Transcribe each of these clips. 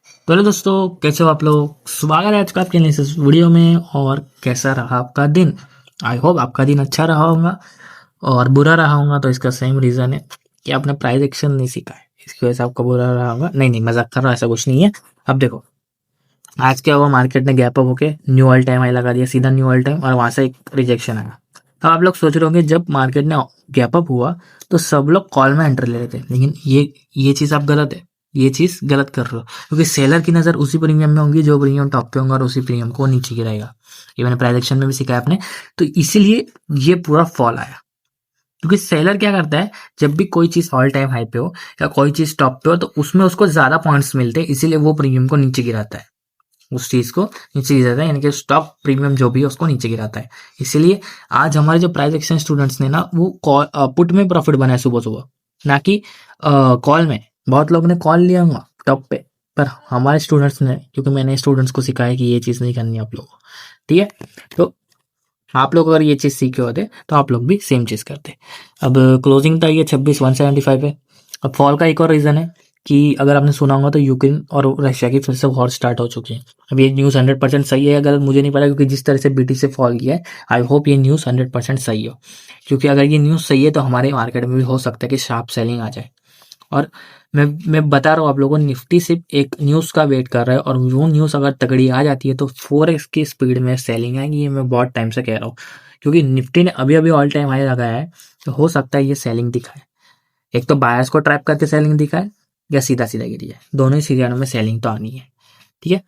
तो हेलो दोस्तों, कैसे हो आप लोग। स्वागत है आज का आपके इस वीडियो में। और कैसा रहा आपका दिन। आई होप आपका दिन अच्छा रहा होगा और बुरा रहा होगा। तो इसका सेम रीज़न है कि आपने प्राइस एक्शन नहीं सीखा है, इसकी वजह से आपका बुरा रहा होगा। नहीं नहीं, मजाक कर रहा हूँ, ऐसा कुछ नहीं है। अब देखो, आज क्या हुआ, मार्केट ने गैप अप होके न्यू ऑल टाइम हाई लगा दिया, सीधा न्यू ऑल टाइम, और वहां से एक रिजेक्शन आया। अब आप लोग सोच रहे होंगे, जब मार्केट ने गैप अप हुआ तो सब लोग कॉल में एंटर ले रहे थे, लेकिन ये चीज़ आप गलत है। ये चीज़ गलत कर रहे हो, क्योंकि सेलर की नज़र उसी प्रीमियम में होंगी जो प्रीमियम टॉप पे होगा, और उसी प्रीमियम को नीचे गिराएगा। ये मैंने प्राइस एक्शन में भी सिखाया आपने। तो इसीलिए ये पूरा फॉल आया, क्योंकि सेलर क्या करता है, जब भी कोई चीज़ ऑल टाइम हाई पे हो या कोई चीज़ टॉप पे हो तो उसमें उसको ज़्यादा पॉइंट्स मिलते हैं, इसीलिए वो प्रीमियम को नीचे गिराता है। उस चीज को नीचे गिराता है, यानी कि स्टॉक प्रीमियम जो भी है उसको नीचे गिराता है। इसीलिए आज हमारे जो प्राइस एक्शन स्टूडेंट्स ने ना, वो पुट में प्रॉफिट बनाया सुबह सुबह, ना कि कॉल में। बहुत लोगों ने कॉल लिया होगा टॉप पे, पर हमारे स्टूडेंट्स ने, क्योंकि मैंने स्टूडेंट्स को सिखाया कि ये चीज़ नहीं करनी आप लोगों को, ठीक है। तो आप लोग अगर ये चीज़ सीखे होते तो आप लोग भी सेम चीज़ करते। अब क्लोजिंग था ये 26,175 है। अब फॉल का एक और रीज़न है कि अगर आपने सुना होगा तो यूक्रेन और रशिया की फिर से वॉर स्टार्ट हो चुकी है। अब ये न्यूज़ 100% सही है या गलत मुझे नहीं पता, क्योंकि जिस तरह से बीटी से फॉल किया है, आई होप ये न्यूज़ 100% सही हो। क्योंकि अगर ये न्यूज़ सही है तो हमारे मार्केट में भी हो सकता है कि शार्प सेलिंग आ जाए। और मैं बता रहा हूँ आप लोगों को, निफ्टी सिर्फ एक न्यूज़ का वेट कर रहा है, और वो न्यूज़ अगर तगड़ी आ जाती है तो 4x की स्पीड में सेलिंग आएगी। ये मैं बहुत टाइम से कह रहा हूँ, क्योंकि निफ्टी ने अभी अभी ऑल टाइम हाई लगाया है, तो हो सकता है ये सेलिंग दिखाए। एक तो बायर्स को ट्रैप करके सेलिंग दिखाए, या सीधा सीधा गिरी जाए। दोनों ही सीरियलों में सेलिंग तो आनी है, ठीक है।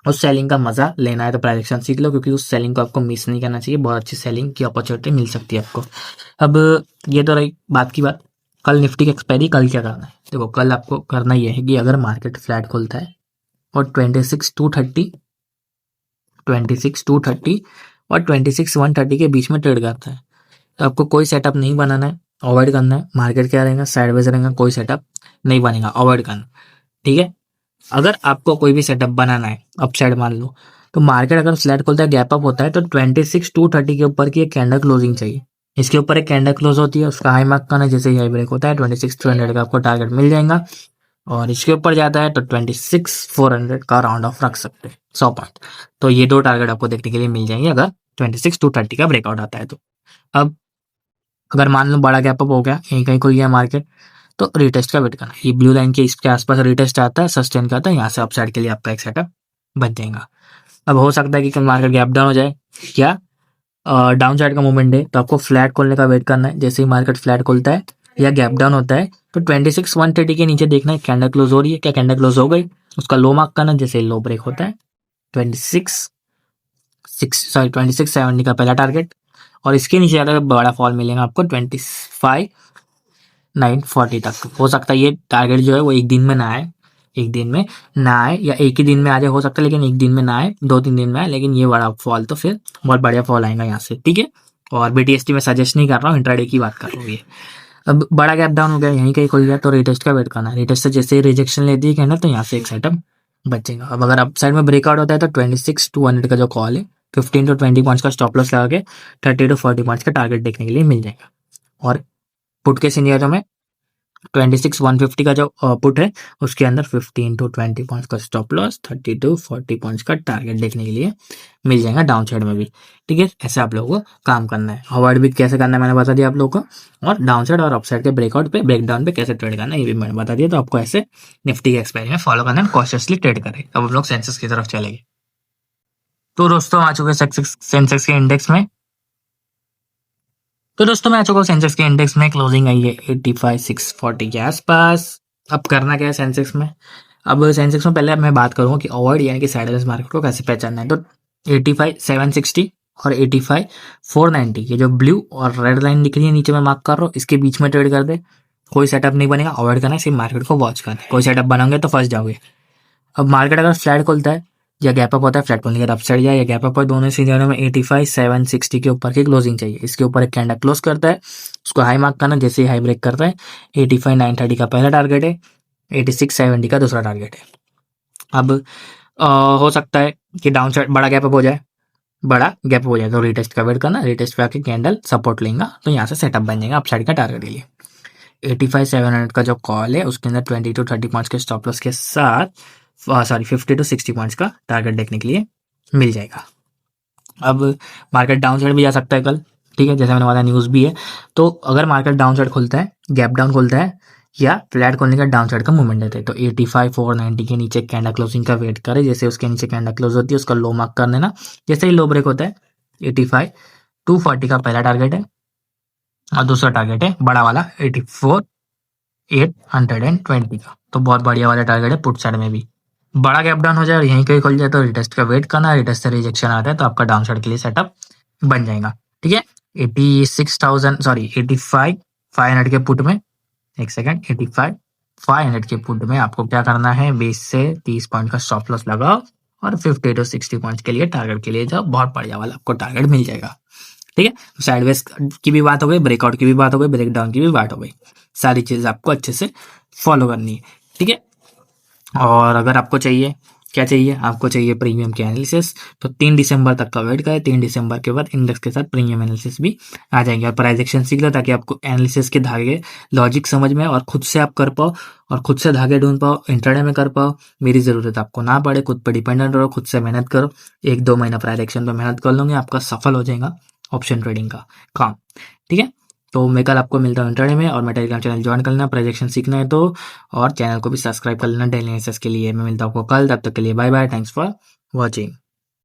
उस सेलिंग का मजा लेना है तो प्राइजेक्शन सीख लो, क्योंकि उस सेलिंग को आपको मिस नहीं करना चाहिए। बहुत अच्छी सेलिंग की अपॉर्चुनिटी मिल सकती है आपको। अब ये तो रही बात की बात। कल निफ्टी की एक्सपायरी, कल क्या करना है। देखो, कल आपको करना यह है कि अगर मार्केट फ्लैट खुलता है और 26,230, 26,230 और 26,130 के बीच में ट्रेड करता है, तो आपको कोई सेटअप नहीं बनाना है, अवॉइड करना है। मार्केट क्या रहेगा, साइडवेज रहेगा, कोई सेटअप नहीं बनेगा, अवॉइड करना, ठीक है। अगर आपको कोई भी सेटअप बनाना है, अपसाइड मान लो, तो मार्केट अगर फ्लैट खुलता है, गैप अप होता है, तो 26,230 के ऊपर की एक कैंडल क्लोजिंग चाहिए। इसके ऊपर एक कैंडल क्लोज होती है, उसका हाई मार्क करना, जैसे ही हाई ब्रेक होता है 26,200 का आपको टारगेट मिल जाएगा। और इसके ऊपर जाता है तो 26,400 का राउंड ऑफ रख सकते हैं, 100 पॉइंट। तो ये दो टारगेट आपको देखने के लिए मिल जाएंगे अगर 26,230 का ब्रेकआउट आता है तो। अब अगर मान लो बड़ा गैप अप हो गया, यहीं कहीं खुल गया मार्केट, तो रिटेस्ट का वेट करना। ये ब्लू लाइन के इसके आसपास रिटेस्ट आता है, सस्टेन करता है, यहाँ से अपसाइड के लिए आपका एक सेटअप बन जाएगा। अब हो सकता है कि कल मार्केट गैप डाउन हो जाए, क्या डाउन साइड का मूवमेंट है, तो आपको फ्लैट खोलने का वेट करना है। जैसे ही मार्केट फ्लैट खोलता है या गैप डाउन होता है, तो 26,130 के नीचे देखना है कैंडल क्लोज हो रही है क्या, कैंडल क्लोज हो गई, उसका लो मार्क करना। जैसे लो ब्रेक होता है 26,70 का पहला टारगेट, और इसके नीचे ज़्यादा बड़ा फॉल मिलेगा आपको 25,940 तक। हो सकता है ये टारगेट जो है वो एक दिन में ना आए, एक दिन में ना आए, या एक ही दिन में आ जाए हो सकता है, लेकिन एक दिन में ना आए, 2-3 दिन में आए, लेकिन ये बड़ा फॉल तो फिर बहुत बढ़िया फॉल आएगा यहाँ से, ठीक है। और बीटीएसटी में सजेस्ट नहीं कर रहा हूँ, इंट्राडे की बात कर रहा हूँ ये। अब बड़ा गैप डाउन हो गया, यहीं कहीं खुल गया, तो रिटेस्ट का वेट करना है। रिटेस्ट से जैसे ही रिजेक्शन लेती है कैंडल, तो यहाँ से एक सेटअप बचेगा। अब अगर अप साइड में ब्रेकआउट होता है तो 26,200 का जो कॉल है, 15 to 20 पॉइंट्स का स्टॉप लॉस लगा के 30 to 40 पॉइंट्स का टारगेट देखने के लिए मिल जाएगा। और पुट के सिनेरियो में 26,150 का जो पुट है, उसके अंदर 15 to 20 पॉइंट्स का स्टॉप लॉस, 30 to 40 पॉइंट्स का टारगेट देखने के लिए मिल जाएगा डाउन साइड में भी, ठीक है। ऐसे आप लोगों को काम करना है। अवॉइड भी कैसे करना है मैंने बता दिया आप लोगों को, और डाउन साइड और अप साइड के ब्रेकआउट पे, ब्रेकडाउन पे कैसे ट्रेड करना है ये भी मैंने बता दिया। तो आपको ऐसे निफ्टी के एक्सपायरी में फॉलो करना है, कॉशियसली ट्रेड करें। अब हम लोग सेंसेक्स की तरफ चलेंगे। तो दोस्तों आ चुके सेंसेक्स के इंडेक्स में। तो दोस्तों मैं आ चुका हूँ सेंसेक्स के इंडेक्स में। क्लोजिंग आई है 85,640 के आसपास। अब करना क्या है सेंसेक्स में। अब सेंसेक्स में पहले मैं बात करूँगा कि अवॉइड यानी कि साइडवेज मार्केट को कैसे पहचानना है। तो 85,760 और 85,490 ये जो ब्लू और रेड लाइन दिख रही है नीचे में मार्क कर रहा हूँ, इसके बीच में ट्रेड कर दे। कोई सेटअप नहीं बनेगा, अवॉइड करना है, सिर्फ मार्केट को वॉच करना है। कोई सेटअप बनाओगे तो फंस जाओगे। अब मार्केट अगर फ्लैट खुलता है या गैप अप होता है, फ्लैट खुलने के अप साइड जाए या गैप अप, दोनों सिनेरियो में 85,760 के ऊपर की क्लोजिंग चाहिए। इसके ऊपर एक कैंडल क्लोज करता है, उसको हाई मार्क करना। जैसे ही हाई ब्रेक करता है, 85,930 का पहला टारगेट है, 86,70 का दूसरा टारगेट है। अब हो सकता है कि डाउन साइड बड़ा गैप अप हो जाए, बड़ा गैप हो जाए तो रिटेस्ट का वेट करना। रिटेस्ट पे आके कैंडल सपोर्ट लेगा तो यहाँ से सेटअप बन जाएगा अपसाइड का टारगेट के लिए। 85,700 का जो कॉल है उसके अंदर 20 to 30 पॉइंट्स के स्टॉप लॉस के साथ सॉरी 50 to 60 पॉइंट्स का टारगेट देखने के लिए मिल जाएगा। अब मार्केट डाउन साइड भी जा सकता है कल, ठीक है, जैसे मैंने बताया न्यूज़ भी है। तो अगर मार्केट डाउन साइड खुलता है, गैप डाउन खुलता है या फ्लैट खोलने का डाउन साइड का मूवमेंट देते हैं, तो 85,490 के नीचे कैंडल क्लोजिंग का वेट करें। जैसे उसके नीचे कैंडल क्लोज होती है उसका लो मार्क कर लेना। जैसे ही लो ब्रेक होता है 85,240 का पहला टारगेट है और दूसरा टारगेट है बड़ा वाला 84,820 का। तो बहुत बढ़िया वाला टारगेट है पुट साइड में भी। बड़ा गैप डाउन हो जाए और यहीं कहीं खुल जाए तो रिटेस्ट का वेट करना है। रिटेस्ट से रिजेक्शन आता है तो आपका डाउन साइड के लिए सेटअप बन जाएगा, ठीक है। 85,500 के पुट में, एक सेकंड, 85,500 के पुट में आपको क्या करना है, 20 से 30 पॉइंट का स्टॉप लॉस लगाओ और 50 to 60 पॉइंट के लिए टारगेट के लिए जाओ। बहुत बढ़िया वाला आपको टारगेट मिल जाएगा, ठीक है। साइडवेज की भी बात हो गई, ब्रेकआउट की भी बात हो गई, ब्रेकडाउन की भी बात हो गई। सारी चीज आपको अच्छे से फॉलो करनी है, ठीक है। और अगर आपको चाहिए, क्या चाहिए, आपको चाहिए प्रीमियम के एनालिसिस, तो 3 दिसंबर तक का वेट करें। 3 दिसंबर के बाद इंडेक्स के साथ प्रीमियम एनालिसिस भी आ जाएंगे। और प्राइस एक्शन सीख लो ताकि आपको एनालिसिस के धागे लॉजिक समझ में और खुद से आप कर पाओ और खुद से धागे ढूंढ पाओ, इंटरडे में कर पाओ। मेरी जरूरत आपको ना पड़े, खुद पर डिपेंडेंट रहो, खुद से मेहनत करो। 1-2 महीना प्राइस एक्शन पर मेहनत कर लोगे, आपका सफल हो जाएगा ऑप्शन ट्रेडिंग का काम, ठीक है। तो मैं कल आपको मिलता हूँ इंटरडे में, और मेरा टेलीग्राम चैनल ज्वाइन कर लेना प्रोजेक्शन सीखना है तो, और चैनल को भी सब्सक्राइब कर लेना डेली एनालिसिस के लिए। मैं मिलता हूँ आपको कल, तब तक के लिए bye bye, thanks for watching.